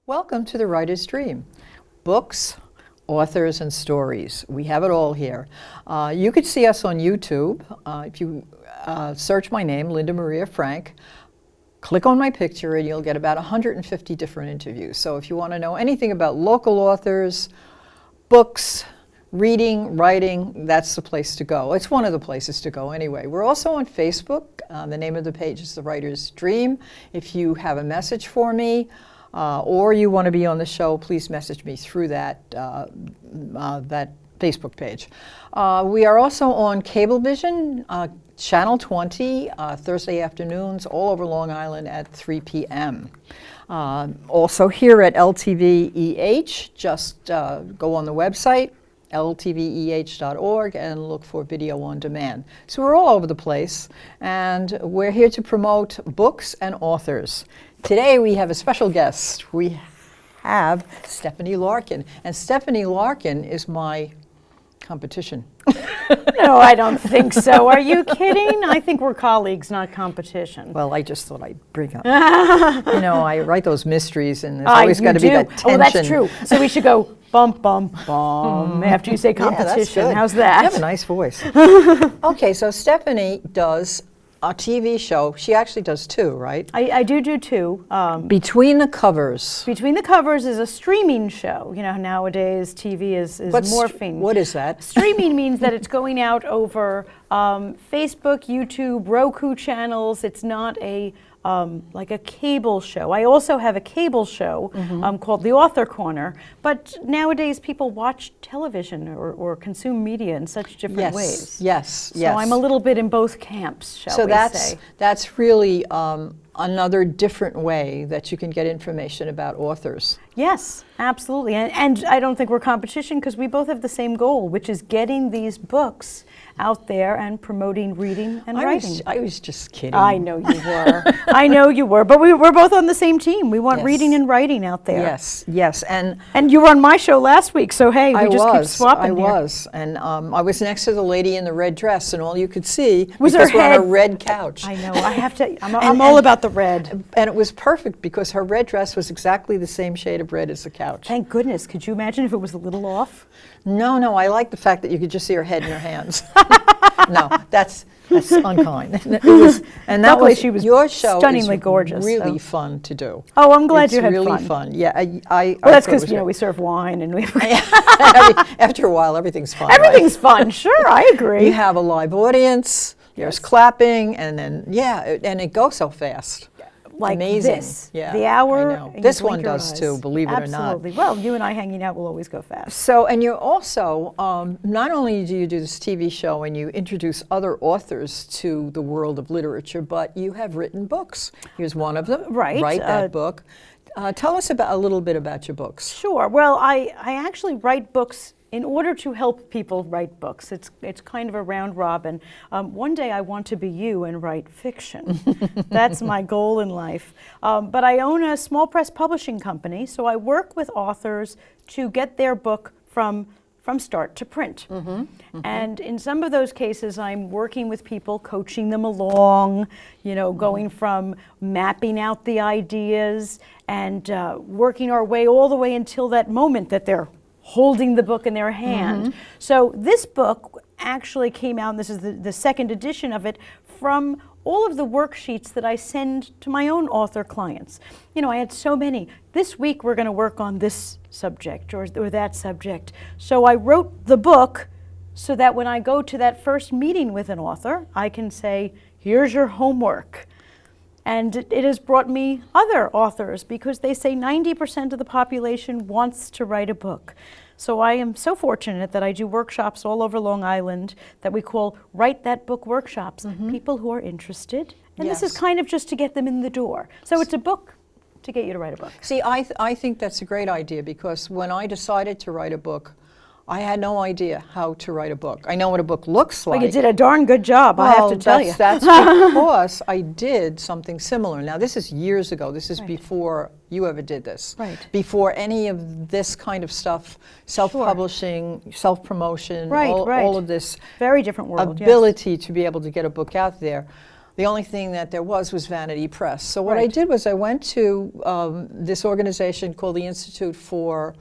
Welcome to The Writer's Dream. Books, authors, and stories. We have it all here. You could see us on YouTube. If you search my name, Linda Maria Frank, click on my picture and you'll get about 150 different interviews. So if you want to know anything about local authors, books, reading, writing, that's the place to go. It's one of the places to go anyway. We're also on Facebook. The name of the page is The Writer's Dream. If you have a message for me, or you want to be on the show, please message me through that Facebook page. We are also on Cablevision, Channel 20, Thursday afternoons, all over Long Island at 3 p.m. Also here at LTVEH, just go on the website, ltveh.org, and look for video on demand. So we're all over the place, and we're here to promote books and authors. Today we have a special guest. We have Stephanie Larkin, and Stephanie Larkin is my competition. No, I don't think so. Are you kidding? I think we're colleagues, not competition. Well, I just thought I'd bring up. You know, I write those mysteries, and there's always got to be that tension. Oh, that's true. So we should go bum, bum, bum after you say competition. Yeah, that's good. How's that? You have a nice voice. Okay, so Stephanie does a TV show. She actually does two, right? I do two. Between the Covers. Between the Covers is a streaming show. You know, nowadays TV is morphing. What is that? Streaming means that it's going out over Facebook, YouTube, Roku channels. It's not a like a cable show. I also have a cable show called The Author Corner, but nowadays people watch television or consume media in such different ways. Yes. So I'm a little bit in both camps, shall we say. So that's really another different way that you can get information about authors. Yes, absolutely. And I don't think we're competition because we both have the same goal, which is getting these books out there and promoting reading and writing. I was just kidding. I know you were. I know you were. But we're both on the same team. We want reading and writing out there. Yes. And you were on my show last week, so hey, we just keep swapping I was. And I was next to the lady in the red dress, and all you could see was because her we're head. on a red couch. I know. I have to. I'm all about the red. And it was perfect because her red dress was exactly the same shade of red as the couch. Thank goodness. Could you imagine if it was a little off? No. I like the fact that you could just see her head and her hands. No, that's unkind. That way she was your show stunningly is gorgeous. Really fun to do. Oh, I'm glad you had fun. It's really fun. Yeah, well, that's because we serve wine and we. After a while, everything's fun. Everything's fun. Sure, I agree. You have a live audience. There's clapping, and then and it goes so fast. Like amazing. This, yeah, the hour. I know. This one does too, believe it or not. Absolutely. Well, you and I hanging out will always go fast. So, and you're also, not only do you do this TV show and you introduce other authors to the world of literature, but you have written books. Here's one of them. Right. Write that book. Tell us a little bit about your books. Sure. Well, I actually write books in order to help people write books. It's kind of a round robin. One day I want to be you and write fiction. That's my goal in life. But I own a small press publishing company, so I work with authors to get their book from start to print. And in some of those cases, I'm working with people, coaching them along, going from mapping out the ideas and working our way all the way until that moment that they're holding the book in their hand. So this book actually came out, and this is the second edition of it, from all of the worksheets that I send to my own author clients. I had so many. This week we're going to work on this subject or that subject. So I wrote the book so that when I go to that first meeting with an author, I can say, here's your homework. And it has brought me other authors because they say 90% of the population wants to write a book. So I am so fortunate that I do workshops all over Long Island that we call Write That Book workshops. People who are interested. And this is kind of just to get them in the door. So it's a book to get you to write a book. See, I think that's a great idea because when I decided to write a book, I had no idea how to write a book. I know what a book looks like. Well, you did a darn good job, I have to tell you. That's because I did something similar. Now, this is years ago. This is before you ever did this. Right. Before any of this kind of stuff, self-publishing, self-promotion, all of this very different world, ability to be able to get a book out there. The only thing that there was Vanity Press. So what I did was I went to this organization called the Institute for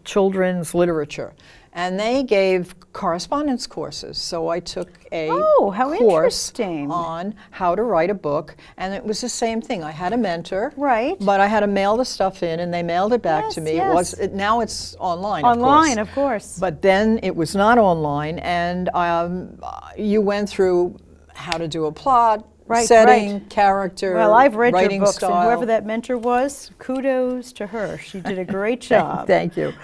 Children's Literature, and they gave correspondence courses. So I took a course on how to write a book, and it was the same thing. I had a mentor, but I had to mail the stuff in, and they mailed it back to me. Now it's online, of course. But then it was not online, and you went through how to do a plot, setting, character, well, I've read your books, style. And whoever that mentor was, kudos to her. She did a great job. Thank you.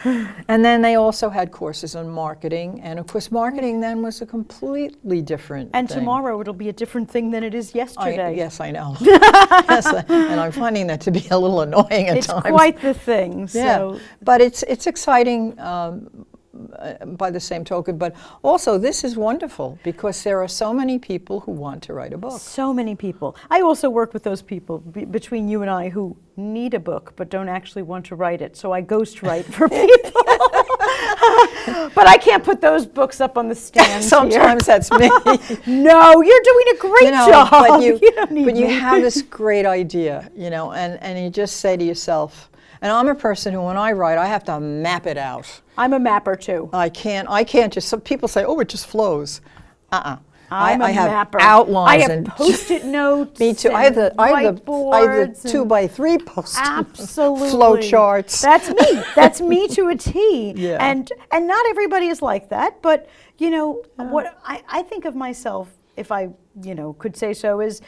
And then they also had courses on marketing, and of course marketing then was a completely different and thing. Tomorrow it'll be a different thing than it is yesterday. Yes, I know. Yes, and I'm finding that to be a little annoying at times. It's quite the thing. So. Yeah, but it's exciting by the same token, but also this is wonderful because there are so many people who want to write a book. So many people. I also work with those people between you and I who need a book but don't actually want to write it. So I ghostwrite for people. But I can't put those books up on the stand. Sometimes that's me. No, you're doing a great job. But you have this great idea, and you just say to yourself, and I'm a person who, when I write, I have to map it out. I'm a mapper too. I can't just, some people say, oh, it just flows. I'm a have mapper. Outlines. I have Post-it notes. Me too. I have the 2x3 Post-it. Absolutely. Flow charts. That's me. That's me to a T. Yeah. And not everybody is like that, but what I think of myself, if I could say so, is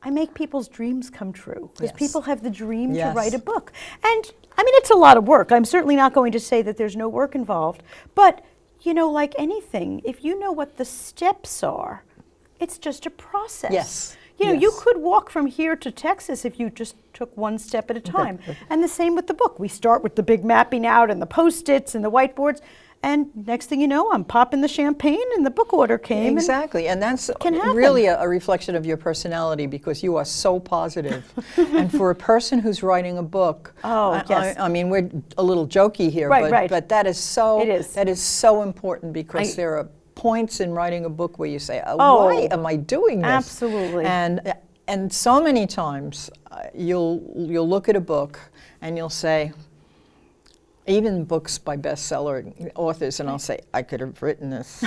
I make people's dreams come true because people have the dream to write a book. And I mean, it's a lot of work. I'm certainly not going to say that there's no work involved, but like anything, if you know what the steps are, it's just a process. Yes. You could walk from here to Texas if you just took one step at a time. And the same with the book. We start with the big mapping out and the Post-its and the whiteboards. And next thing you know, I'm popping the champagne and the book order came. Exactly, and that's really a reflection of your personality because you are so positive. And for a person who's writing a book, I mean, we're a little jokey here, but that is so important because there are points in writing a book where you say, why am I doing this? Absolutely. And so many times you'll look at a book and you'll say, even books by bestseller authors, and I'll say, I could have written this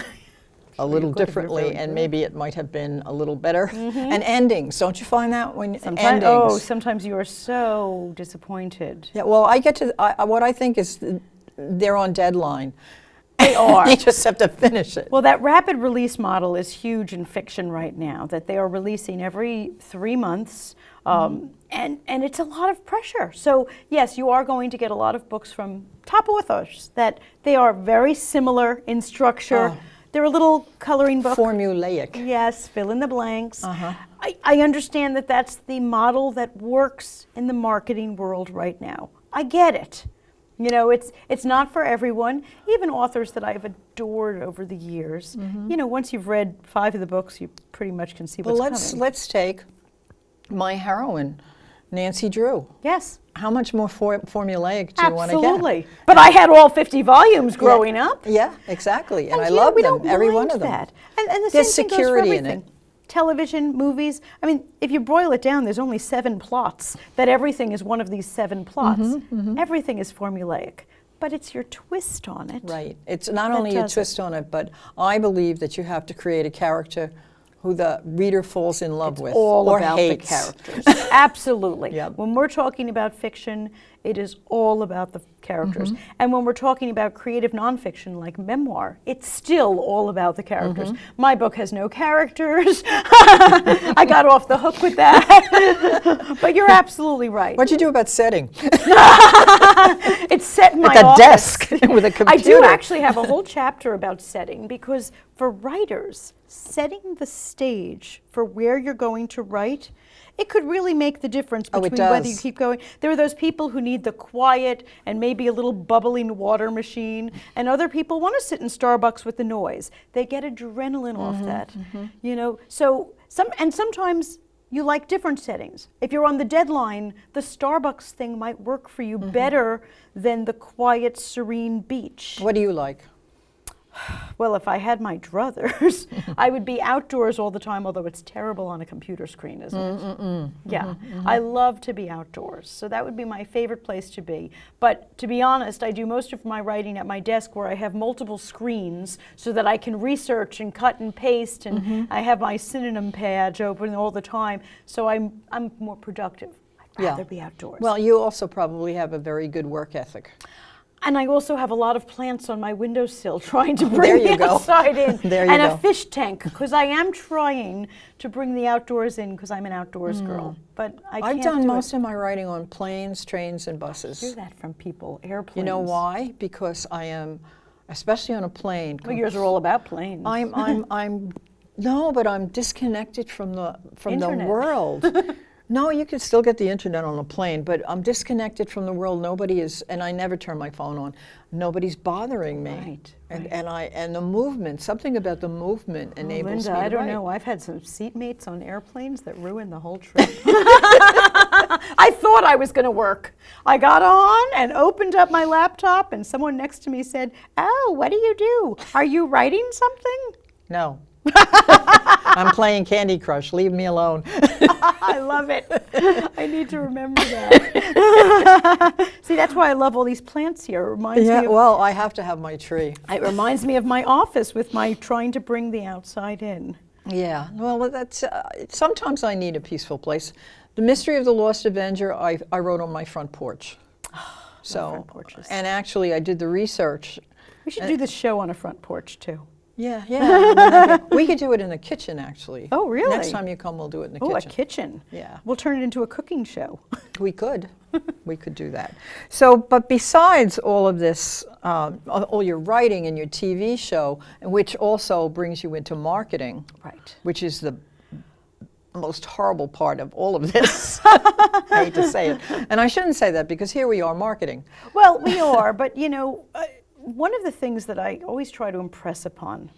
a little differently, and maybe it might have been a little better. And endings, don't you find that when endings? Oh, sometimes you are so disappointed. Yeah, well, I get to, what I think is they're on deadline. They are. They just have to finish it. Well, that rapid release model is huge in fiction right now, that they are releasing every 3 months. And it's a lot of pressure. So yes, you are going to get a lot of books from top authors that they are very similar in structure. They're a little coloring book. Formulaic. Yes, fill in the blanks. I understand that that's the model that works in the marketing world right now. I get it. It's not for everyone. Even authors that I've adored over the years. Once you've read 5 of the books, you pretty much can see what's coming. Let's take my heroine, Nancy Drew. Yes. How much more formulaic do you want to get? Absolutely. But I had all 50 volumes growing up. Yeah, exactly. And I love them, every one of them. And the There's same thing security goes for everything. in it. Television, movies. I mean, if you boil it down, there's only 7 plots. That everything is one of these 7 plots. Everything is formulaic. But it's your twist on it. Right. It's not only your twist on it, but I believe that you have to create a character who the reader falls in love with or about hates. the characters. Absolutely. Yep. When we're talking about fiction, it is all about the characters. And when we're talking about creative nonfiction like memoir, it's still all about the characters. My book has no characters. I got off the hook with that. But you're absolutely right. What'd you do about setting? It's set in my at the office. desk with a computer. I do actually have a whole chapter about setting because for writers, setting the stage for where you're going to write, it could really make the difference Oh, it between whether you does. keep going. There are those people who need the quiet and maybe a little bubbling water machine, and other people want to sit in Starbucks with the noise. They get adrenaline off that, you know. So sometimes you like different settings. If you're on the deadline, the Starbucks thing might work for you better than the quiet, serene beach. What do you like? Well, if I had my druthers, I would be outdoors all the time, although it's terrible on a computer screen, isn't it? Yeah, I love to be outdoors, so that would be my favorite place to be. But to be honest, I do most of my writing at my desk where I have multiple screens so that I can research and cut and paste, and I have my synonym page open all the time, so I'm more productive. I'd rather be outdoors. Well, you also probably have a very good work ethic. And I also have a lot of plants on my windowsill trying to There bring you the go. outside in. There you and go. a fish tank, because I am trying to bring the outdoors in because I'm an outdoors girl. But I can't I've done do most it. of my writing on planes, trains, and I hear buses. that from people, airplanes. You know why? Because I am, especially on a plane. Well, yours are all about planes. No, but I'm disconnected from the Internet. world. No, you can still get the internet on a plane, but I'm disconnected from the world. Nobody is, and I never turn my phone on. Nobody's bothering me. Right, And the movement, something about the movement enables Linda, me to I don't write. know. I've had some seatmates on airplanes that ruined the whole trip. I thought I was going to work. I got on and opened up my laptop, and someone next to me said, "Oh, what do you do? Are you writing something?" No. I'm playing Candy Crush. Leave me alone. I love it. I need to remember that. See, that's why I love all these plants here. It reminds me of, Well, I have to have my tree. it reminds me of my office with my trying to bring the outside in. Yeah, well, that's sometimes I need a peaceful place. The Mystery of the Lost Avenger, I wrote on my front porch. So, front porches. and actually, I did the research. We should do this show on a front porch too. Yeah. We could do it in the kitchen, actually. Oh, really? Next time you come, we'll do it in the Oh, kitchen. a kitchen. Yeah. We'll turn it into a cooking show. We could. We could do that. So, but besides all of this, all your writing and your TV show, and which also brings you into marketing, Right. which is the most horrible part of all of this. I hate to say it. And I shouldn't say that because here we are marketing. Well, we are, but you know, one of the things that I always try to impress upon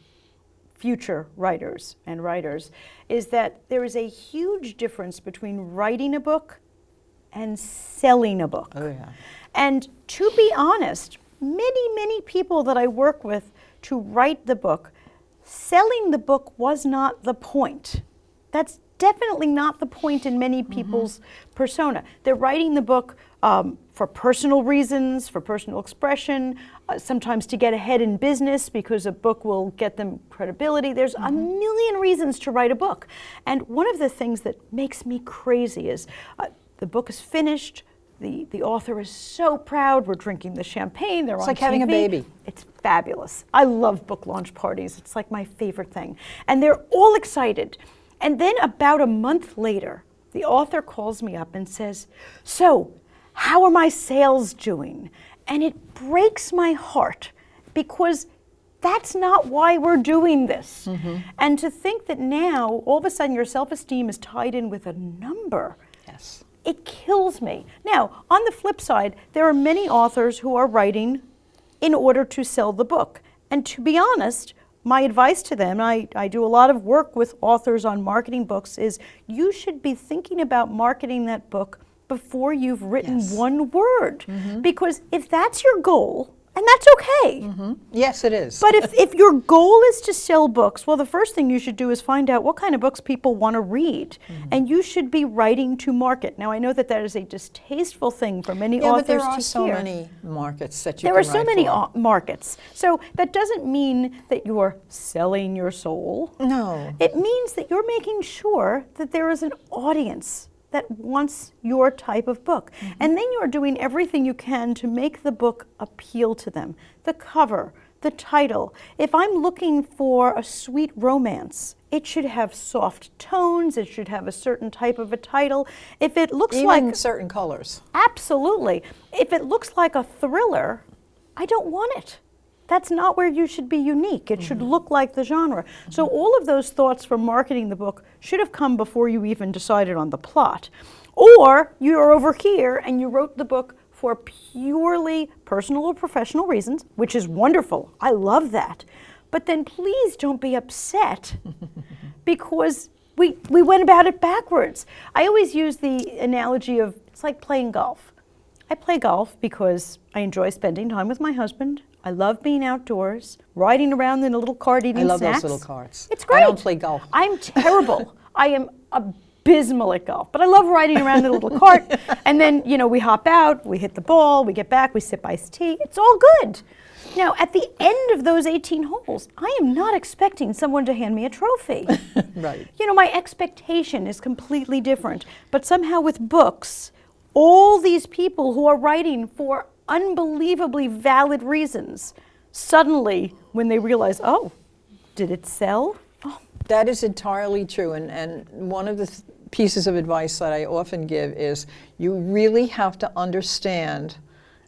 future writers and writers is that there is a huge difference between writing a book and selling a book. Oh, yeah. And to be honest, many people that I work with to write the book, selling the book was not the point. That's definitely not the point in many people's persona. They're writing the book for personal reasons, for personal expression, sometimes to get ahead in business because a book will get them credibility. There's a million reasons to write a book. And one of the things that makes me crazy is the book is finished, the author is so proud, we're drinking the champagne, they're on like having a TV. baby. It's fabulous. I love book launch parties. It's like my favorite thing. And they're all excited. And then about a month later, the author calls me up and says, "So, how are my sales doing?" And it breaks my heart because that's not why we're doing this. And to think that now, all of a sudden, your self-esteem is tied in with a number. Yes. It kills me. Now, on the flip side, there are many authors who are writing in order to sell the book. And to be honest, my advice to them, I do a lot of work with authors on marketing books, is you should be thinking about marketing that book before you've written one word. Because if that's your goal, and that's okay. Yes, it is. But if your goal is to sell books, well, the first thing you should do is find out what kind of books people want to read. And you should be writing to market. Now, I know that is a distasteful thing for many authors but there to are so hear. many markets that you There can are so write many for. markets. So that doesn't mean that you're selling your soul. No. It means that you're making sure that there is an audience that wants your type of book. And then you're doing everything you can to make the book appeal to them. The cover, the title. If I'm looking for a sweet romance, it should have soft tones, it should have a certain type of a title. If it looks Even like... certain colors. Absolutely. If it looks like a thriller, I don't want it. that's not where you should be unique. It should look like the genre. So all of those thoughts for marketing the book should have come before you even decided on the plot. Or you're over here and you wrote the book for purely personal or professional reasons, which is wonderful. I love that. But then please don't be upset because we went about it backwards. I always use the analogy of it's like playing golf. I play golf because I enjoy spending time with my husband. I love being outdoors, riding around in a little cart eating snacks. I love those little carts. It's great. I don't play golf. I'm terrible. I am abysmal at golf, but I love riding around in a little cart. And then, we hop out, we hit the ball, we get back, we sip iced tea. It's all good. Now, at the end of those 18 holes, I am not expecting someone to hand me a trophy. Right. My expectation is completely different. But somehow with books, all these people who are writing for unbelievably valid reasons, suddenly when they realize, oh, did it sell? Oh. That is entirely true. And one of the pieces of advice that I often give is you really have to understand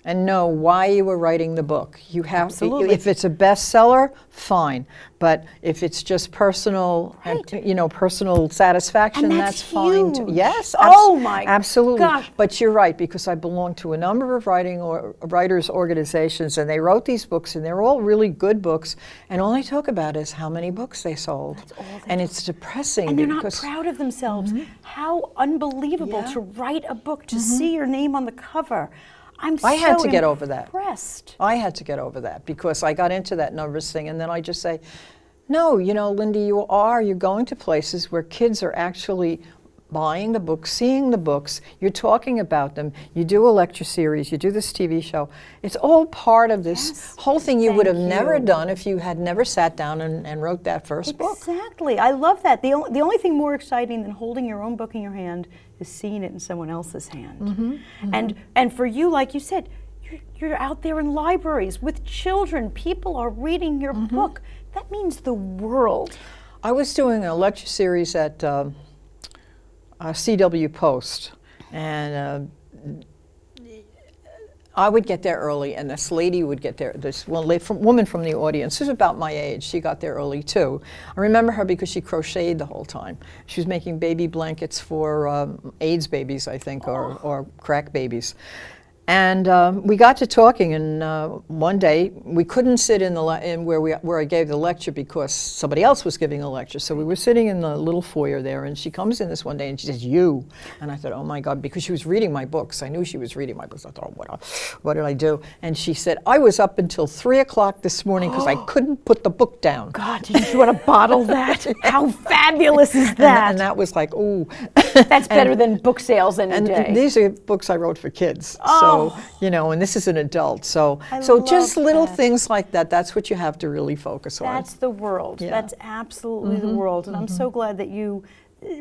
and know why you were writing the book. You have Absolutely. If it's a bestseller, fine. But if it's just personal, Right. and, personal satisfaction, And that's fine too. huge. Yes, Oh my absolutely. gosh. But you're right, because I belong to a number of writers' organizations, and they wrote these books, and they're all really good books, and all they talk about is how many books they sold. That's all they and talk it's depressing. And they're not because proud of themselves. How unbelievable Yeah. to write a book, to see your name on the cover. I had to get over that. Impressed. I had to get over that because I got into that numbers thing, and then I just say, no, Linda, you're going to places where kids are actually buying the books, seeing the books, you're talking about them, you do a lecture series, you do this TV show. It's all part of this Yes. whole thing you would have Thank never you. done if you had never sat down and wrote that first book. Exactly. I love that. The only thing more exciting than holding your own book in your hand is seeing it in someone else's hand. And for you, like you said, you're out there in libraries with children. People are reading your book. That means the world. I was doing a lecture series at CW Post, and I would get there early, and this lady would get there, this woman from the audience, who's about my age, she got there early too. I remember her because she crocheted the whole time. She was making baby blankets for AIDS babies, I think, or crack babies. And we got to talking, and one day we couldn't sit in where I gave the lecture because somebody else was giving a lecture. So we were sitting in the little foyer there, and she comes in this one day and she says, "You," and I thought, "Oh my God," because she was reading my books. I knew she was reading my books. I thought, "Oh, what did I do?" And she said, "I was up until 3 o'clock this morning because I couldn't put the book down." God, did you want to bottle that? How fabulous is that? And that was like, ooh. That's better than book sales any And day. these are books I wrote for kids. So, and this is an adult. So I just love little that. things like that, that's what you have to really focus on. That's the world. Yeah. That's absolutely the world. And I'm so glad that you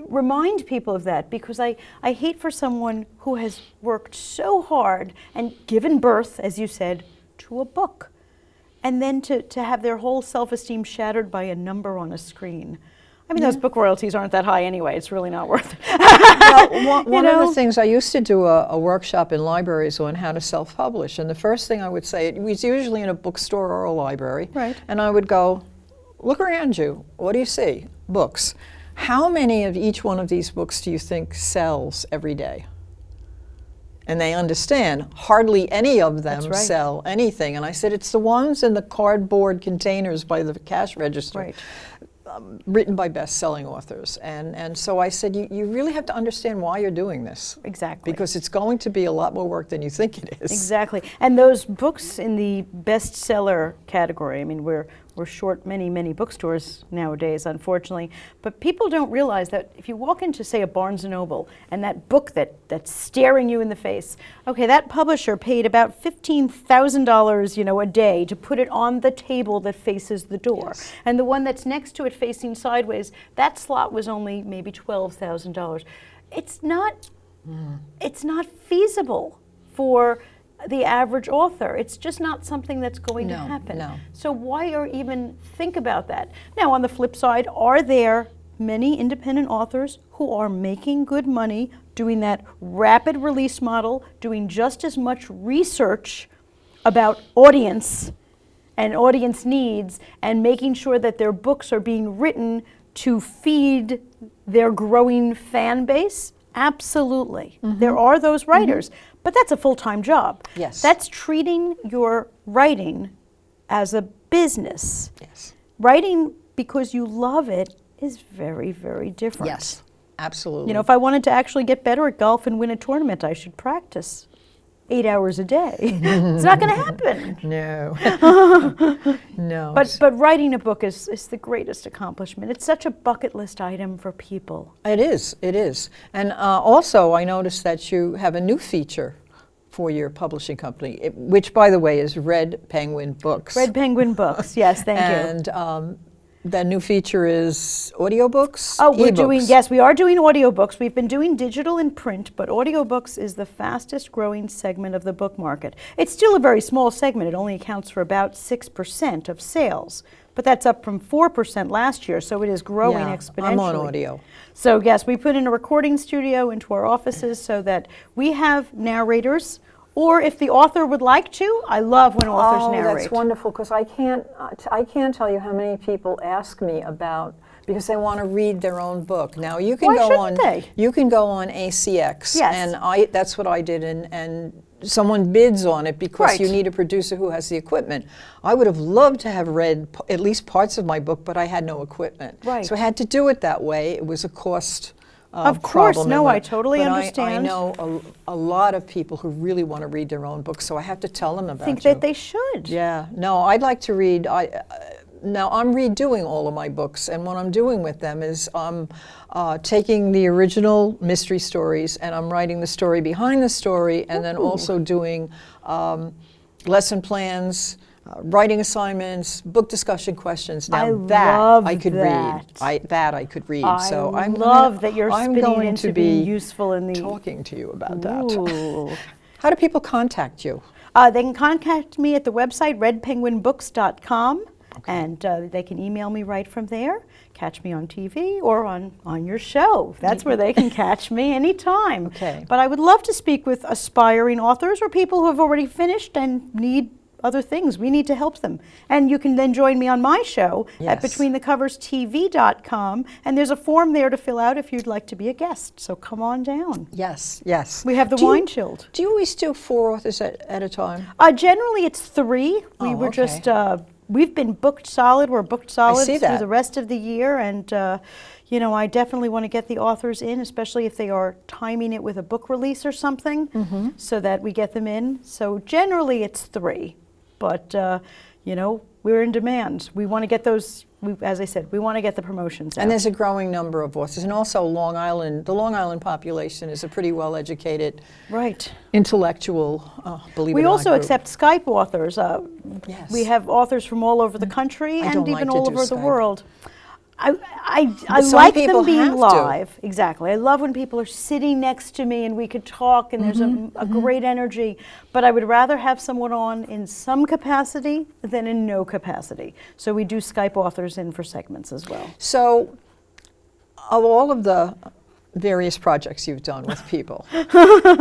remind people of that, because I hate for someone who has worked so hard and given birth, as you said, to a book, and then to have their whole self-esteem shattered by a number on a screen. I mean, those book royalties aren't that high anyway. It's really not worth it. Well, one of the things, I used to do a workshop in libraries on how to self-publish, and the first thing I would say, it was usually in a bookstore or a library, Right. and I would go, look around you, what do you see? Books. How many of each one of these books do you think sells every day? And they understand hardly any of them That's right. sell anything. And I said, it's the ones in the cardboard containers by the cash register. Right. Written by best-selling authors. And so I said, you really have to understand why you're doing this. Exactly. Because it's going to be a lot more work than you think it is. Exactly. And those books in the bestseller category, I mean, we're short many bookstores nowadays, unfortunately. But people don't realize that if you walk into, say, a Barnes & Noble, and that book that's staring you in the face, okay, that publisher paid about $15,000, a day to put it on the table that faces the door. Yes. And the one that's next to it facing sideways, that slot was only maybe $12,000. It's not feasible for the average author. It's just not something that's going to happen. No. So why even think about that? Now, on the flip side, are there many independent authors who are making good money doing that rapid release model, doing just as much research about audience and audience needs, and making sure that their books are being written to feed their growing fan base? Absolutely. There are those writers, but that's a full-time job. Yes. That's treating your writing as a business. Yes. Writing because you love it is very, very different. Yes, absolutely. You know, if I wanted to actually get better at golf and win a tournament, I should practice 8 hours a day. It's not going to happen. No. No. But writing a book is the greatest accomplishment. It's such a bucket list item for people. It is, it is. And also, I noticed that you have a new feature for your publishing company, which, by the way, is Red Penguin Books. Red Penguin Books, yes, thank you. And that new feature is audiobooks? Oh, we're ebooks. doing, yes, we are doing audiobooks. We've been doing digital and print, but audiobooks is the fastest growing segment of the book market. It's still a very small segment. It only accounts for about 6% of sales, but that's up from 4% last year, so it is growing exponentially. I'm on audio. So yes, we put in a recording studio into our offices so that we have narrators, or if the author would like to, I love when authors narrate. That's wonderful, because I can't tell you how many people ask me about, because they want to read their own book. Now you can Why go shouldn't on they? you can go on ACX, Yes. and that's what I did, and someone bids on it because Right. you need a producer who has the equipment. I would have loved to have read at least parts of my book, but I had no equipment. Right. So I had to do it that way. It was a cost Of course, problem. no, And I totally but understand. I know a lot of people who really want to read their own books, so I have to tell them about I think you. that they should. Yeah, no, I'd like to read. Now I'm redoing all of my books, and what I'm doing with them is I'm taking the original mystery stories and I'm writing the story behind the story, and then also doing lesson plans, writing assignments, book discussion questions. Now I that love I could that. read. I could read. I So I'm love that you're I'm spinning going into to being be useful in the... talking to you about that. Ooh. How do people contact you? They can contact me at the website redpenguinbooks.com, and they can email me right from there, catch me on TV or on your show. That's where they can catch me anytime. Okay. But I would love to speak with aspiring authors or people who have already finished and need other things. We need to help them. And you can then join me on my show at Yes. betweenthecoverstv.com, and there's a form there to fill out if you'd like to be a guest. So come on down. Yes, yes. We have the Do you- wine chilled. Do you always do 4 authors at a time? Generally, it's 3. We Oh, were okay. just, we've been booked solid. We're booked solid see through that. the rest of the year. And, you know, I definitely want to get the authors in, especially if they are timing it with a book release or something, so that we get them in. So generally, it's 3. But, you know, we're in demand. We want to get those, as I said, we want to get the promotions out. And there's a growing number of authors. And also Long Island, the Long Island population is a pretty well-educated, Right. intellectual, believe it We or not, also group. accept Skype authors. Yes. We have authors from all over the country I and don't even like to all do over the Skype. world. I some like people them being have to. live. Exactly. I love when people are sitting next to me and we could talk and there's a great energy. But I would rather have someone on in some capacity than in no capacity. So we do Skype authors in for segments as well. So, of all of the various projects you've done with people,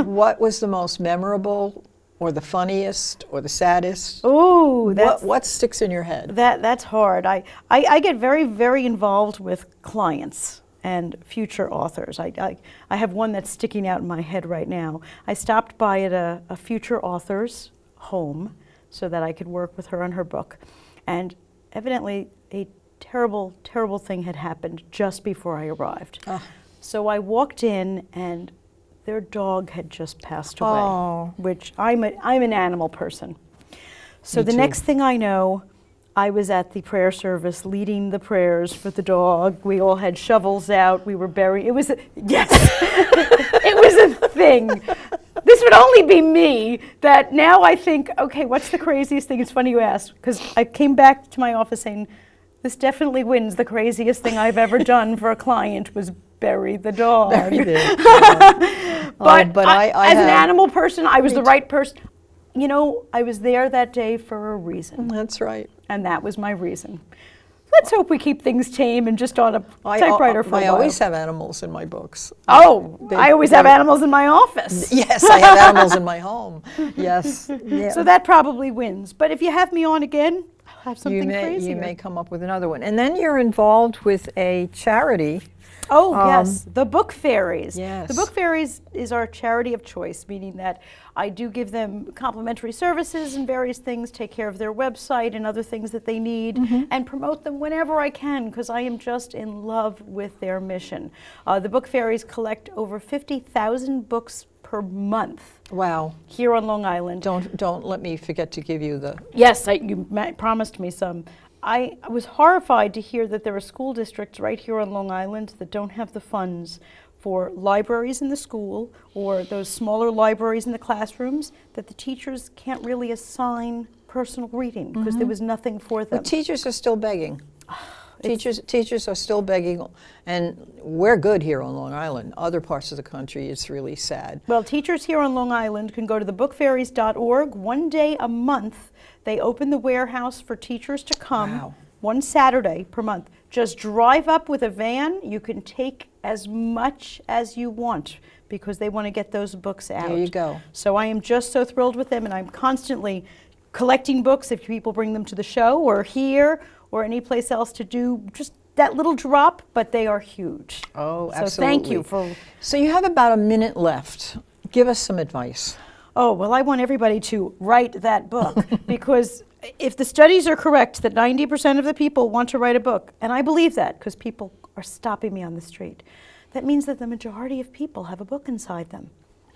what was the most memorable, or the funniest, or the saddest? Oh, that's What sticks in your head? That's hard. I get very, very involved with clients and future authors. I have one that's sticking out in my head right now. I stopped by at a future author's home so that I could work with her on her book. And evidently a terrible, terrible thing had happened just before I arrived. So I walked in and their dog had just passed away, Oh. which I'm an animal person. So Me the too. next thing I know, I was at the prayer service leading the prayers for the dog. We all had shovels out. We were burying. It was yes, it was a thing. This would only be me. That now I think, okay, what's the craziest thing? It's funny you asked, because I came back to my office saying, this definitely wins. The craziest thing I've ever done for a client was bury the dog. Buried it. But I as an have- animal person, I was the right person. You know, I was there that day for a reason, That's right. and that was my reason. Let's hope we keep things tame and just on a typewriter for a I while. always have animals in my books. Oh, They- I always have animals in my office. Yes, I have animals in my home. Yes. Yeah. So that probably wins. But if you have me on again, have something crazy. You may come up with another one. And then you're involved with a charity. Oh, yes, the Book Fairies. Yes. The Book Fairies is our charity of choice, meaning that I do give them complimentary services and various things, take care of their website and other things that they need, and promote them whenever I can, because I am just in love with their mission. The Book Fairies collect over 50,000 books per month. Wow. Here on Long Island. Don't let me forget to give you the... Yes, you promised me some. I was horrified to hear that there are school districts right here on Long Island that don't have the funds for libraries in the school or those smaller libraries in the classrooms, that the teachers can't really assign personal reading because there was nothing for them. But teachers are still begging. Teachers are still begging, and we're good here on Long Island. Other parts of the country, it's really sad. Well, teachers here on Long Island can go to thebookfairies.org. One day a month, they open the warehouse for teachers to come. Wow. One Saturday per month. Just drive up with a van. You can take as much as you want because they want to get those books out. There you go. So I am just so thrilled with them, and I'm constantly collecting books if people bring them to the show or here or any place else to do just that little drop, but they are huge. Oh, absolutely. So thank you for... So you have about a minute left. Give us some advice. Oh, well, I want everybody to write that book because if the studies are correct that 90% of the people want to write a book, and I believe that because people are stopping me on the street, that means that the majority of people have a book inside them.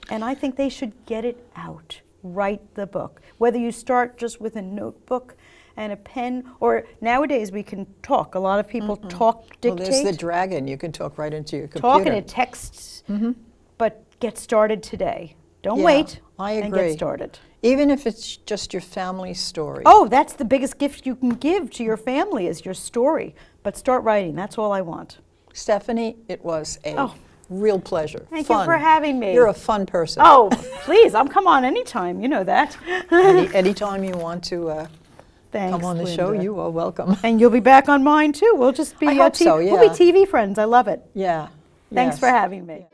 And I think they should get it out. Write the book. Whether you start just with a notebook and a pen, or nowadays we can talk. A lot of people talk, dictate. Well, there's the Dragon. You can talk right into your computer. Talk and it texts, but get started today. Don't Yeah, wait. I And agree. get started. Even if it's just your family story. Oh, that's the biggest gift you can give to your family is your story. But start writing. That's all I want. Stephanie, it was a real pleasure. Thank you for having me. You're a fun person. Oh, please. I'm come on anytime. You know that. Anytime you want to Thanks, come on the show, Linda. you are welcome. And you'll be back on mine too. We'll just be I hope so, We'll be yeah. TV friends. I love it. Yeah. Thanks yes. for having me.